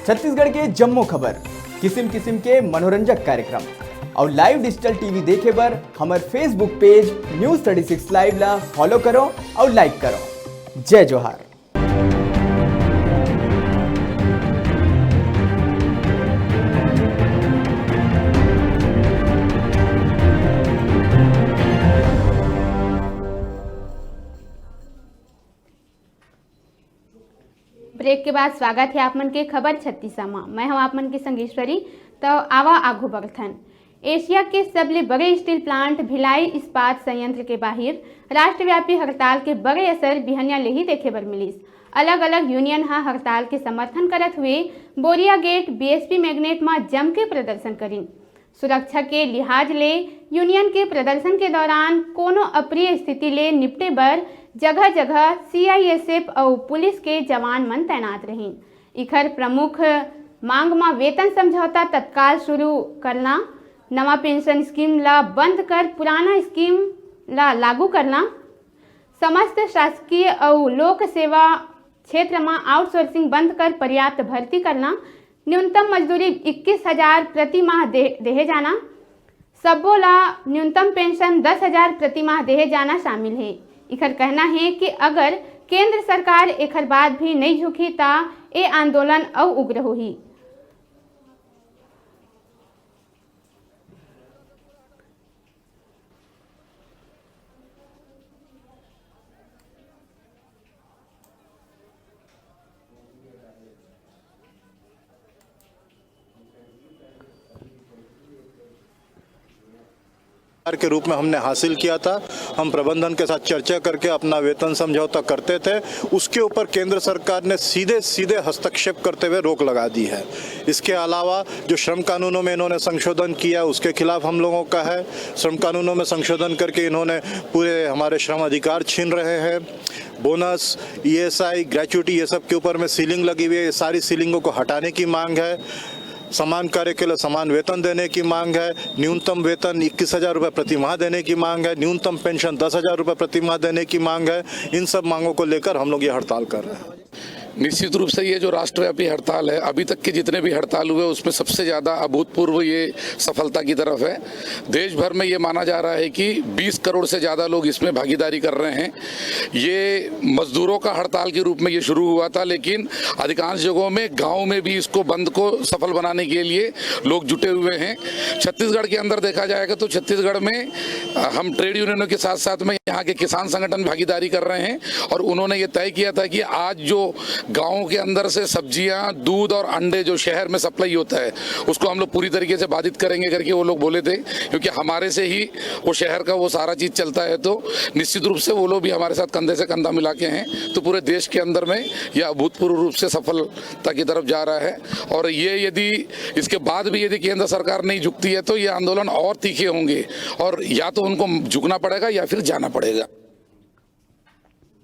छत्तीसगढ़ के जम्मो खबर, किस्म किस्म के मनोरंजक कार्यक्रम और लाइव डिजिटल टीवी देखे बर हमार फेसबुक पेज न्यूज़ 36 लाइव ला फॉलो करो और लाइक करो। जय जोहार। ब्रेक के बाद स्वागत है आप मन के खबर 36 में। मैं हूं आप मन की संगेश्वरी। तो आवा आगू बढ़थन। एशिया के सबले बड़े स्टील प्लांट भिलाई इस्पात संयंत्र के बाहर राष्ट्रव्यापी हड़ताल के बड़े असर बिहनिया ले ही देखे बर मिलिस। अलग अलग यूनियन हड़ताल के समर्थन करत हुए बोरिया गेट बीएसपी मैग्नेट में जम के प्रदर्शन करीन। सुरक्षा के लिहाज ले यूनियन के प्रदर्शन के दौरान कोनो अप्रिय स्थिति ले निपटे बर जगह जगह सीआईएसएफ और पुलिस के जवान मन तैनात रहीं। इखर प्रमुख मांग में वेतन समझौता तत्काल शुरू करना, नवा पेंशन स्कीम ला बंद कर पुराना स्कीम ला लागू करना, समस्त शासकीय और लोक सेवा क्षेत्र में आउटसोर्सिंग बंद कर पर्याप्त भर्ती करना, न्यूनतम मजदूरी 21,000 प्रति माह देहे जाना, सबो ला न्यूनतम पेंशन 10,000 प्रति माह देहे जाना शामिल है। इखर कहना है कि अगर केंद्र सरकार एखर बाद भी नहीं झुकी ता ये आंदोलन और उग्र होही। के रूप में हमने हासिल किया था। हम प्रबंधन के साथ चर्चा करके अपना वेतन समझौता करते थे। उसके ऊपर केंद्र सरकार ने सीधे सीधे हस्तक्षेप करते हुए रोक लगा दी है। इसके अलावा जो श्रम कानूनों में इन्होंने संशोधन किया उसके खिलाफ हम लोगों का है। श्रम कानूनों में संशोधन करके इन्होंने पूरे हमारे श्रम अधिकार छीन रहे हैं। बोनस, ईएसआई, ग्रेच्युटी ये सब के ऊपर में सीलिंग लगी हुई है। ये सारी सीलिंगों को हटाने की मांग है। समान कार्य के लिए समान वेतन देने की मांग है। न्यूनतम वेतन 21,000 रुपये प्रति माह देने की मांग है। न्यूनतम पेंशन 10,000 रुपये प्रति माह देने की मांग है। इन सब मांगों को लेकर हम लोग ये हड़ताल कर रहे हैं। निश्चित रूप से ये जो राष्ट्रव्यापी हड़ताल है, अभी तक के जितने भी हड़ताल हुए उसमें सबसे ज़्यादा अभूतपूर्व ये सफलता की तरफ है। देश भर में ये माना जा रहा है कि 20 करोड़ से ज़्यादा लोग इसमें भागीदारी कर रहे हैं। ये मजदूरों का हड़ताल के रूप में ये शुरू हुआ था, लेकिन अधिकांश जगहों में गाँव में भी इसको बंद को सफल बनाने के लिए लोग जुटे हुए हैं। छत्तीसगढ़ के अंदर देखा जाएगा तो छत्तीसगढ़ में हम ट्रेड यूनियनों के साथ साथ में यहाँ के किसान संगठन भागीदारी कर रहे हैं और उन्होंने ये तय किया था कि आज जो गाँव के अंदर से सब्जियां, दूध और अंडे जो शहर में सप्लाई होता है उसको हम लोग पूरी तरीके से बाधित करेंगे करके वो लोग बोले थे, क्योंकि हमारे से ही वो शहर का वो सारा चीज़ चलता है। तो निश्चित रूप से वो लोग भी हमारे साथ कंधे से कंधा मिला के हैं। तो पूरे देश के अंदर में यह अभूतपूर्व रूप से सफलता की तरफ जा रहा है। और ये यदि इसके बाद भी यदि केंद्र सरकार नहीं झुकती है तो ये आंदोलन और तीखे होंगे और या तो उनको झुकना पड़ेगा या फिर जाना पड़ेगा।